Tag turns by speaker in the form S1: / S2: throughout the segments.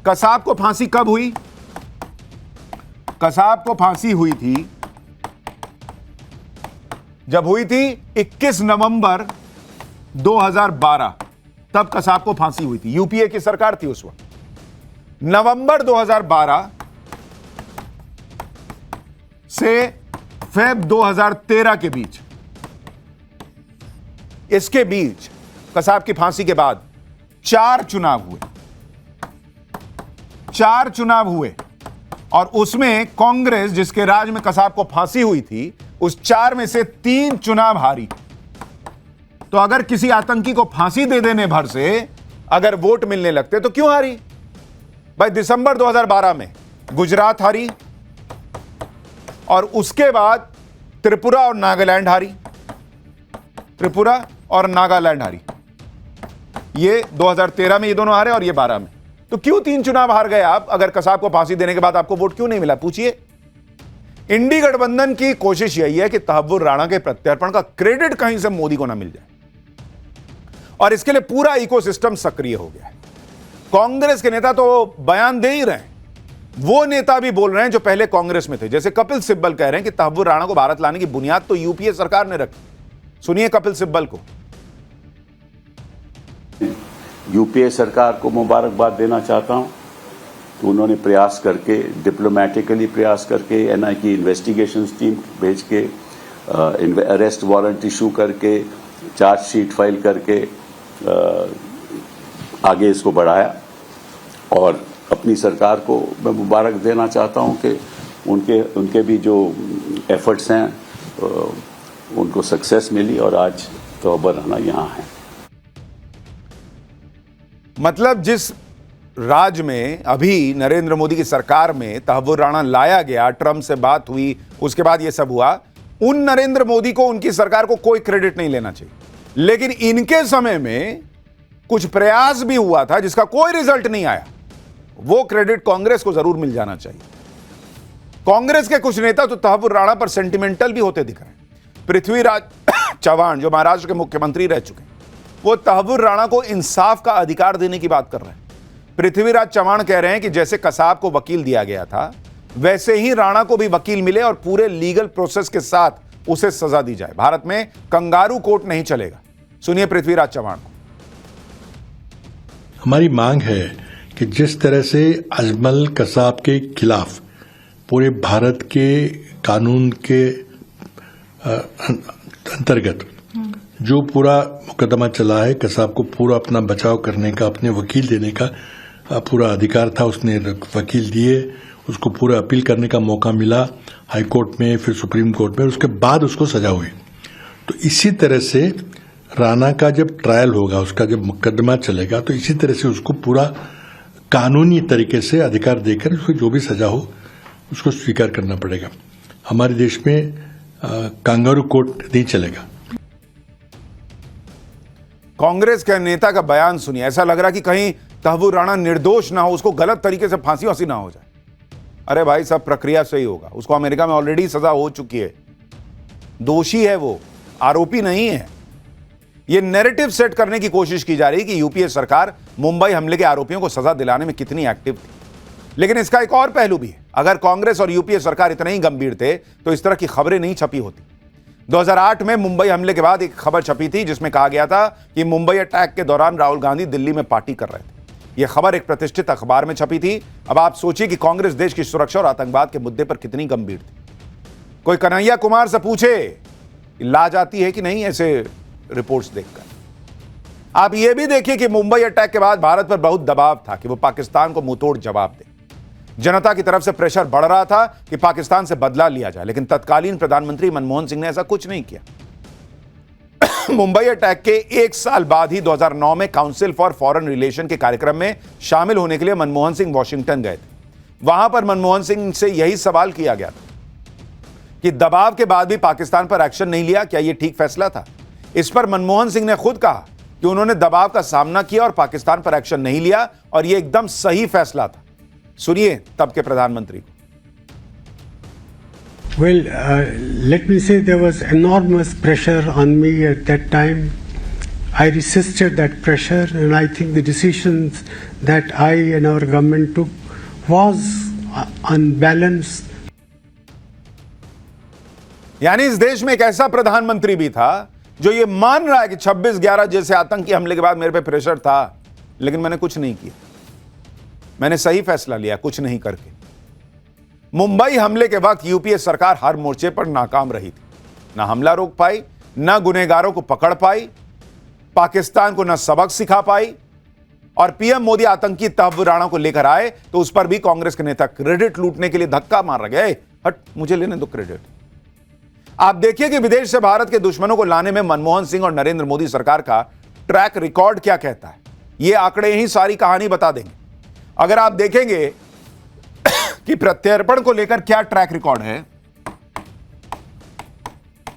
S1: कसाब को फांसी कब हुई? कसाब को फांसी हुई थी जब हुई थी 21 नवंबर 2012, तब कसाब को फांसी हुई थी। यूपीए की सरकार थी उस वक्त। नवंबर 2012 से फेब 2013 के बीच, इसके बीच कसाब की फांसी के बाद 4 चुनाव हुए और उसमें कांग्रेस, जिसके राज में कसाब को फांसी हुई थी, उस 4 में से 3 चुनाव हारी। तो अगर किसी आतंकी को फांसी दे देने भर से अगर वोट मिलने लगते तो क्यों हारी? भाई दिसंबर 2012 में गुजरात हारी और उसके बाद त्रिपुरा और नागालैंड हारी। ये 2013 में ये दोनों हारे और ये 12 में। तो क्यों 3 चुनाव हार गए आप? अगर कसाब को फांसी देने के बाद आपको वोट क्यों नहीं मिला? पूछिए। इंडी गठबंधन की कोशिश यही है कि तहव्वुर राणा के प्रत्यर्पण का क्रेडिट कहीं से मोदी को ना मिल जाए और इसके लिए पूरा इकोसिस्टम सक्रिय हो गया है। कांग्रेस के नेता तो बयान दे ही रहे हैं, वो नेता भी बोल रहे हैं जो पहले कांग्रेस में थे, जैसे कपिल सिब्बल कह रहे हैं कि तहव्वुर राणा को भारत लाने की बुनियाद तो यूपीए सरकार ने रखी। सुनिए कपिल सिब्बल को।
S2: यूपीए सरकार को मुबारकबाद देना चाहता हूं तो उन्होंने प्रयास करके, डिप्लोमेटिकली प्रयास करके, एनआई की इन्वेस्टिगेशन टीम भेज के, अरेस्ट वारंट इशू करके, चार्जशीट फाइल करके आगे इसको बढ़ाया और अपनी सरकार को मैं मुबारक देना चाहता हूं कि उनके भी जो एफर्ट्स हैं उनको सक्सेस मिली और आज तहव्वुर राणा यहां है।
S1: मतलब जिस राज्य में अभी नरेंद्र मोदी की सरकार में तहव्वुर राणा लाया गया, ट्रंप से बात हुई, उसके बाद यह सब हुआ, उन नरेंद्र मोदी को, उनकी सरकार को कोई क्रेडिट नहीं लेना चाहिए। लेकिन इनके समय में कुछ प्रयास भी हुआ था जिसका कोई रिजल्ट नहीं आया, वो क्रेडिट कांग्रेस को जरूर मिल जाना चाहिए। कांग्रेस के कुछ नेता तो तहव्वुर राणा पर सेंटिमेंटल भी होते दिख रहे हैं। पृथ्वीराज चव्हाण जो महाराष्ट्र के मुख्यमंत्री रह चुके हैं, वो तहव्वुर राणा को इंसाफ का अधिकार देने की बात कर रहे हैं। पृथ्वीराज चव्हाण कह रहे हैं कि जैसे कसाब को वकील दिया गया था, वैसे ही राणा को भी वकील मिले और पूरे लीगल प्रोसेस के साथ उसे सजा दी जाए। भारत में कंगारू कोर्ट नहीं चलेगा। सुनिए पृथ्वीराज चव्हाण को।
S3: हमारी मांग है कि जिस तरह से अजमल कसाब के खिलाफ पूरे भारत के कानून के अंतर्गत जो पूरा मुकदमा चला है, कसाब को पूरा अपना बचाव करने का, अपने वकील देने का पूरा अधिकार था, उसने वकील दिए, उसको पूरा अपील करने का मौका मिला हाई कोर्ट में, फिर सुप्रीम कोर्ट में, उसके बाद उसको सजा हुई। तो इसी तरह से राणा का जब ट्रायल होगा, उसका जब मुकदमा चलेगा, तो इसी तरह से उसको पूरा कानूनी तरीके से अधिकार देकर उसको जो भी सजा हो उसको स्वीकार करना पड़ेगा। हमारे देश में कंगारू कोर्ट नहीं चलेगा।
S1: कांग्रेस के नेता का बयान सुनिए, ऐसा लग रहा कि कहीं तहव्वुर राणा निर्दोष ना हो, उसको गलत तरीके से फांसी ना हो जाए। अरे भाई, सब प्रक्रिया से ही होगा। उसको अमेरिका में ऑलरेडी सजा हो चुकी है, दोषी है वो, आरोपी नहीं है। ये नैरेटिव सेट करने की कोशिश की जा रही है कि यूपीए सरकार मुंबई हमले के आरोपियों को सजा दिलाने में कितनी एक्टिव थी। लेकिन इसका एक और पहलू भी है। अगर कांग्रेस और यूपीए सरकार इतने ही गंभीर थे तो इस तरह की खबरें नहीं छपी होती। 2008 में मुंबई हमले के बाद एक खबर छपी थी जिसमें कहा गया था कि मुंबई अटैक के दौरान राहुल गांधी दिल्ली में पार्टी कर रहे थे। यह खबर एक प्रतिष्ठित अखबार में छपी थी। अब आप सोचिए कि कांग्रेस देश की सुरक्षा और आतंकवाद के मुद्दे पर कितनी गंभीर थी। कोई कन्हैया कुमार से पूछे, लाज आती है कि नहीं ऐसे रिपोर्ट्स देखकर। आप यह भी देखिए कि मुंबई अटैक के बाद भारत पर बहुत दबाव था कि वो पाकिस्तान को मुंहतोड़ जवाब दे। जनता की तरफ से प्रेशर बढ़ रहा था कि पाकिस्तान से बदला लिया जाए, लेकिन तत्कालीन प्रधानमंत्री मनमोहन सिंह ने ऐसा कुछ नहीं किया। मुंबई अटैक के 1 साल बाद ही 2009 में काउंसिल फॉर फॉरेन रिलेशन के कार्यक्रम में शामिल होने के लिए मनमोहन सिंह वॉशिंगटन गए थे। वहां पर मनमोहन सिंह से यही सवाल किया गया था कि दबाव के बाद भी पाकिस्तान पर एक्शन नहीं लिया, क्या यह ठीक फैसला था? इस पर मनमोहन सिंह ने खुद कहा कि उन्होंने दबाव का सामना किया और पाकिस्तान पर एक्शन नहीं लिया और यह एकदम सही फैसला था। सुनिए तब के प्रधानमंत्री को।
S4: Well, let me say there was enormous pressure on me at that time. I resisted that pressure, and I think the decisions that I and our government took was unbalanced.
S1: यानी इस देश में एक ऐसा प्रधानमंत्री भी था जो ये मान रहा है कि 26/11 जैसे आतंकी हमले के बाद मेरे पे प्रेशर था, लेकिन मैंने कुछ नहीं किया, मैंने सही फैसला लिया कुछ नहीं करके। मुंबई हमले के वक्त यूपीए सरकार हर मोर्चे पर नाकाम रही थी, ना हमला रोक पाई, ना गुनहगारों को पकड़ पाई, पाकिस्तान को ना सबक सिखा पाई, और पीएम मोदी आतंकी तहव्वुर राणा को लेकर आए तो उस पर भी कांग्रेस के नेता क्रेडिट लूटने के लिए धक्का मार गए। हट, मुझे लेने दो क्रेडिट। आप देखिए कि विदेश से भारत के दुश्मनों को लाने में मनमोहन सिंह और नरेंद्र मोदी सरकार का ट्रैक रिकॉर्ड क्या कहता है। ये आंकड़े ही सारी कहानी बता देंगे। अगर आप देखेंगे कि प्रत्यर्पण को लेकर क्या ट्रैक रिकॉर्ड है,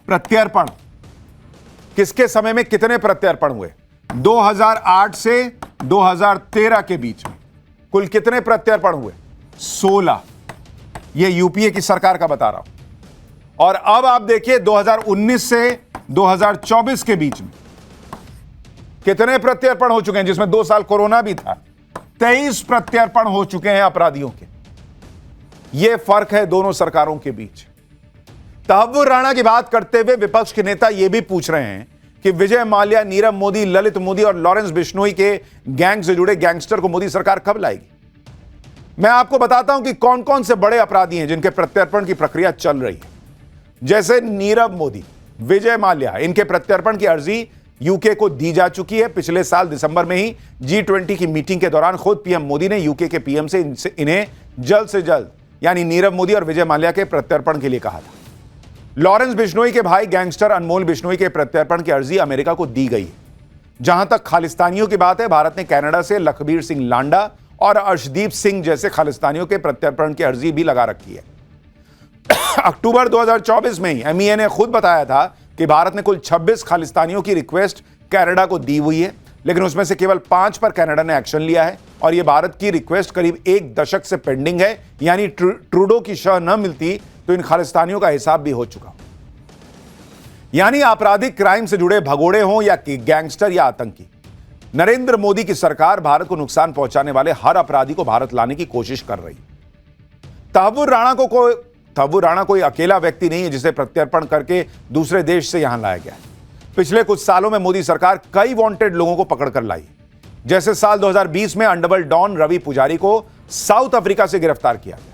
S1: प्रत्यर्पण किसके समय में कितने प्रत्यर्पण हुए, 2008 से 2013 के बीच में कुल कितने प्रत्यर्पण हुए, 16। ये यूपीए की सरकार का बता रहा हूं। और अब आप देखिए 2019 से 2024 के बीच में कितने प्रत्यर्पण हो चुके हैं, जिसमें 2 साल कोरोना भी था। 23 प्रत्यर्पण हो चुके हैं अपराधियों के। यह फर्क है दोनों सरकारों के बीच। तहव्वुर राणा की बात करते हुए विपक्ष के नेता यह भी पूछ रहे हैं कि विजय माल्या, नीरव मोदी, ललित मोदी और लॉरेंस बिश्नोई के गैंग से जुड़े गैंगस्टर को मोदी सरकार कब लाएगी। मैं आपको बताता हूं कि कौन कौन से बड़े अपराधी हैं जिनके प्रत्यर्पण की प्रक्रिया चल रही है। जैसे नीरव मोदी, विजय माल्या, इनके प्रत्यर्पण की अर्जी यूके को दी जा चुकी है। पिछले साल दिसंबर में ही G20 की मीटिंग के दौरान खुद पीएम मोदी ने यूके के पीएम से इन्हें जल्द से जल्द, यानी नीरव मोदी और विजय माल्या के प्रत्यर्पण के लिए कहा था। लॉरेंस बिश्नोई के भाई गैंगस्टर अनमोल बिश्नोई के प्रत्यर्पण की अर्जी अमेरिका को दी गई है। जहां तक खालिस्तानियों की बात है, भारत ने कनाडा से लखबीर सिंह लांडा और अर्शदीप सिंह जैसे खालिस्तानियों के प्रत्यर्पण की अर्जी भी लगा रखी है। अक्टूबर 2024 में ही MEA ने खुद बताया था कि भारत ने कुल 26 खालिस्तानियों की रिक्वेस्ट कनाडा को दी हुई है, लेकिन उसमें से केवल 5 पर कनाडा ने एक्शन लिया है। और यह भारत की रिक्वेस्ट करीब 1 दशक से पेंडिंग है, यानी ट्रूडो की शह न मिलती तो इन खालिस्तानियों का हिसाब भी हो चुका। यानी आपराधिक क्राइम से जुड़े भगोड़े हों या गैंगस्टर या आतंकी, नरेंद्र मोदी की सरकार भारत को नुकसान पहुंचाने वाले हर अपराधी को भारत लाने की कोशिश कर रही। तहव्वुर राणा कोई अकेला व्यक्ति नहीं है जिसे प्रत्यर्पण करके दूसरे देश से यहां लाया गया है। पिछले कुछ सालों में मोदी सरकार कई वांटेड लोगों को पकड़कर लाई। जैसे साल 2020 में अंडरवर्ल्ड डॉन रवि पुजारी को साउथ अफ्रीका से गिरफ्तार किया गया,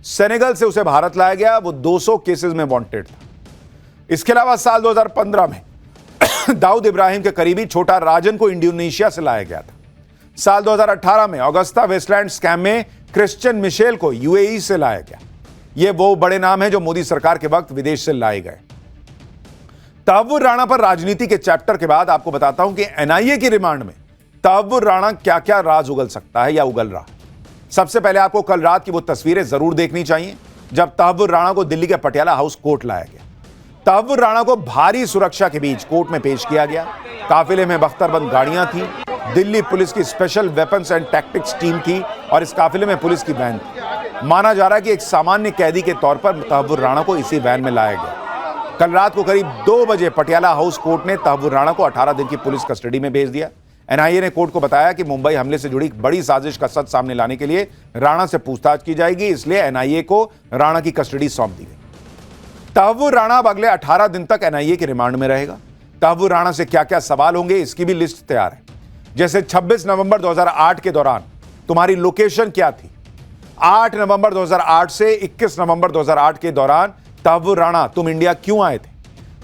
S1: सेनेगल से उसे भारत लाया गया, वो 200 केसेस में वांटेड था। इसके अलावा साल 2015 में दाऊद इब्राहिम के करीबी छोटा राजन को इंडोनेशिया से लाया गया था। साल 2018 में ऑगस्टा वेस्टलैंड स्कैम में क्रिश्चियन मिशेल को UAE से लाया गया। ये वो बड़े नाम हैं जो मोदी सरकार के वक्त विदेश से लाए गए। तहव्वुर राणा पर राजनीति के चैप्टर के बाद आपको बताता हूं कि NIA की रिमांड में तहव्वुर राणा क्या क्या राज उगल सकता है या उगल रहा है। सबसे पहले आपको कल रात की वो तस्वीरें जरूर देखनी चाहिए जब तहव्वुर राणा को दिल्ली के पटियाला हाउस कोर्ट लाया गया। तहव्वुर राणा को भारी सुरक्षा के बीच कोर्ट में पेश किया गया। काफिले में बख्तरबंद गाड़ियां थी, दिल्ली पुलिस की special weapons and tactics team थी और इस काफिले में पुलिस की वैन थी। माना जा रहा है कि एक सामान्य कैदी के तौर पर तहव्वुर राणा को इसी वैन में लाया गया। कल रात को करीब 2 बजे पटियाला हाउस कोर्ट ने तहव्वुर राणा को 18 दिन की पुलिस कस्टडी में भेज दिया। NIA ने कोर्ट को बताया कि मुंबई हमले से जुड़ी बड़ी साजिश का सच सामने लाने के लिए राणा से पूछताछ की जाएगी, इसलिए NIA को राणा की कस्टडी सौंप दी गई। तहव्वुर राणा अब अगले 18 दिन तक NIA के रिमांड में रहेगा। तहव्वुर राणा से क्या क्या सवाल होंगे इसकी भी लिस्ट तैयार है। जैसे 26 नवंबर 2008 के दौरान तुम्हारी लोकेशन क्या थी, 8 नवंबर 2008 से 21 नवंबर 2008 के दौरान तहव्वुर राणा तुम इंडिया क्यों आए थे,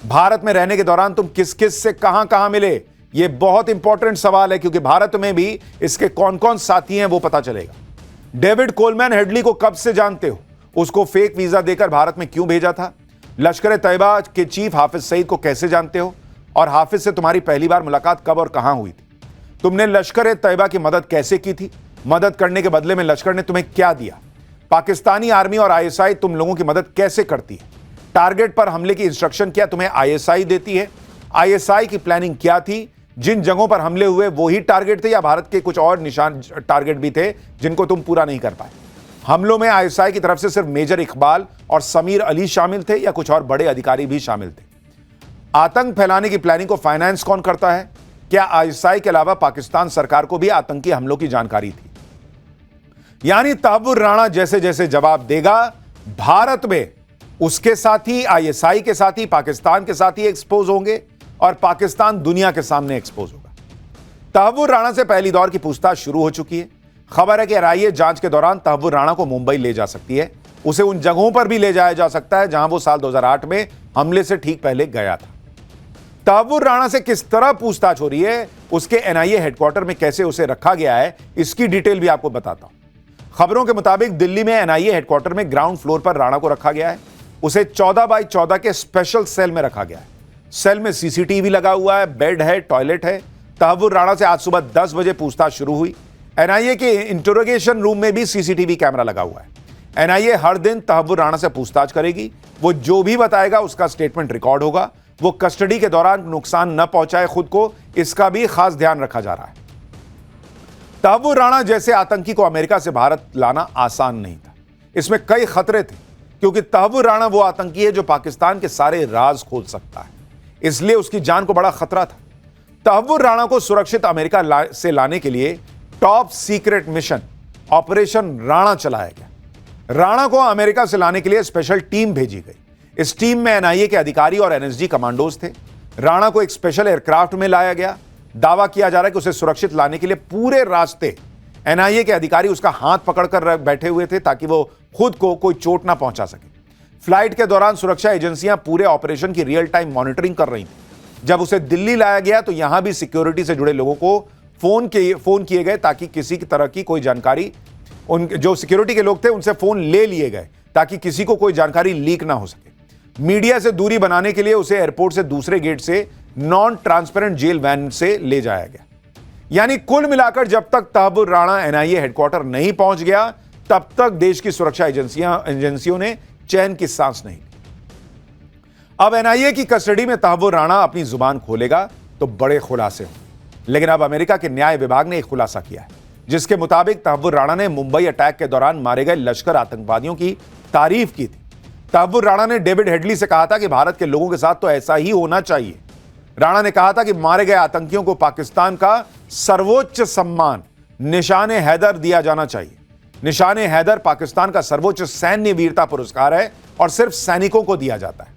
S1: भारत में रहने के दौरान तुम किस किस से कहां कहां मिले। यह बहुत इंपॉर्टेंट सवाल है क्योंकि भारत में भी इसके कौन कौन साथी हैं वो पता चलेगा। डेविड कोलमैन हेडली को कब से जानते हो, उसको फेक वीजा देकर भारत में क्यों भेजा था। लश्कर तैयबा के चीफ हाफिज सईद को कैसे जानते हो और हाफिज से तुम्हारी पहली बार मुलाकात कब और कहां हुई थी। तुमने लश्कर तैयबा की मदद कैसे की थी, मदद करने के बदले में लश्कर ने तुम्हें क्या दिया। पाकिस्तानी आर्मी और ISI तुम लोगों की मदद कैसे करती है। टारगेट पर हमले की इंस्ट्रक्शन क्या तुम्हें ISI देती है। ISI की प्लानिंग क्या थी, जिन जगहों पर हमले हुए वही टारगेट थे या भारत के कुछ और निशान टारगेट भी थे जिनको तुम पूरा नहीं कर पाए। हमलों में ISI की तरफ से सिर्फ मेजर इकबाल और समीर अली शामिल थे या कुछ और बड़े अधिकारी भी शामिल थे। आतंक फैलाने की प्लानिंग को फाइनेंस कौन करता है, क्या आईएसआई के अलावा पाकिस्तान सरकार को भी आतंकी हमलों की जानकारी थी? यानी तहव्वुर राणा जैसे जैसे जवाब देगा, भारत में उसके साथी, आईएसआई के साथी, पाकिस्तान के साथी एक्सपोज होंगे और पाकिस्तान दुनिया के सामने एक्सपोज होगा। तहव्वुर राणा से पहली दौर की पूछताछ शुरू हो चुकी है। खबर है कि एनआईए जांच के दौरान तहव्वुर राणा को मुंबई ले जा सकती है। उसे उन जगहों पर भी ले जाया जा सकता है जहां वो साल 2008 में हमले से ठीक पहले गया था। तहव्वुर राणा से किस तरह पूछताछ हो रही है, उसके एनआईए हेडक्वार्टर में कैसे उसे रखा गया है, इसकी डिटेल भी आपको बताता हूं। खबरों के मुताबिक दिल्ली में एनआईए हेडक्वार्टर में ग्राउंड फ्लोर पर राणा को रखा गया है। उसे 14x14 के स्पेशल सेल में रखा गया है। सेल में सीसीटीवी लगा हुआ है, बेड है, टॉयलेट है। तहव्वुर राणा से आज सुबह 10 बजे पूछताछ शुरू हुई। एनआईए के इंटरोगेशन रूम में भी सीसीटीवी कैमरा लगा हुआ है। एनआईए हर दिन तहव्वुर राणा से पूछताछ करेगी। वो जो भी बताएगा उसका स्टेटमेंट रिकॉर्ड होगा। वो कस्टडी के दौरान नुकसान न पहुंचाए खुद को, इसका भी खास ध्यान रखा जा रहा है। तहव्वुर राणा जैसे आतंकी को अमेरिका से भारत लाना आसान नहीं था। इसमें कई खतरे थे, क्योंकि तहव्वुर राणा वो आतंकी है जो पाकिस्तान के सारे राज खोल सकता है। इसलिए उसकी जान को बड़ा खतरा था। तहव्वुर राणा को सुरक्षित अमेरिका से लाने के लिए top secret mission operation Rana चलाया गया। राणा को अमेरिका से लाने के लिए स्पेशल टीम भेजी गई। इस टीम में एनआईए के अधिकारी और एनएसजी कमांडोज थे। राणा को एक स्पेशल एयरक्राफ्ट में लाया गया। दावा किया जा रहा है कि उसे सुरक्षित लाने के लिए पूरे रास्ते एनआईए के अधिकारी उसका हाथ पकड़कर बैठे हुए थे ताकि वो खुद को कोई चोट ना पहुंचा सके। फ्लाइट के दौरान सुरक्षा एजेंसियां पूरे ऑपरेशन की रियल टाइम मॉनिटरिंग कर रही थी। जब उसे दिल्ली लाया गया तो यहां भी सिक्योरिटी से जुड़े लोगों को फोन किए गए ताकि किसी की तरह की कोई जानकारी, उन जो सिक्योरिटी के लोग थे उनसे फोन ले लिए गए ताकि किसी को कोई जानकारी लीक ना हो सके। मीडिया से दूरी बनाने के लिए उसे एयरपोर्ट से दूसरे गेट से नॉन ट्रांसपेरेंट जेल वैन से ले जाया गया। यानी कुल मिलाकर जब तक तहव्वुर राणा एनआईए हेडक्वार्टर नहीं पहुंच गया, तब तक देश की सुरक्षा एजेंसियों ने चैन की सांस नहीं ली। अब एनआईए की कस्टडी में तहव्वुर राणा अपनी जुबान खोलेगा तो बड़े खुलासे होंगे। लेकिन अब अमेरिका के न्याय विभाग ने एक खुलासा किया है, जिसके मुताबिक तहव्वुर राणा ने मुंबई अटैक के दौरान मारे गए लश्कर आतंकवादियों की तारीफ की थी। तहव्वुर राणा ने डेविड हेडली से कहा था कि भारत के लोगों के साथ तो ऐसा ही होना चाहिए। राणा ने कहा था कि मारे गए आतंकियों को पाकिस्तान का सर्वोच्च सम्मान निशाने हैदर दिया जाना चाहिए। निशाने हैदर पाकिस्तान का सर्वोच्च सैन्य वीरता पुरस्कार है और सिर्फ सैनिकों को दिया जाता है।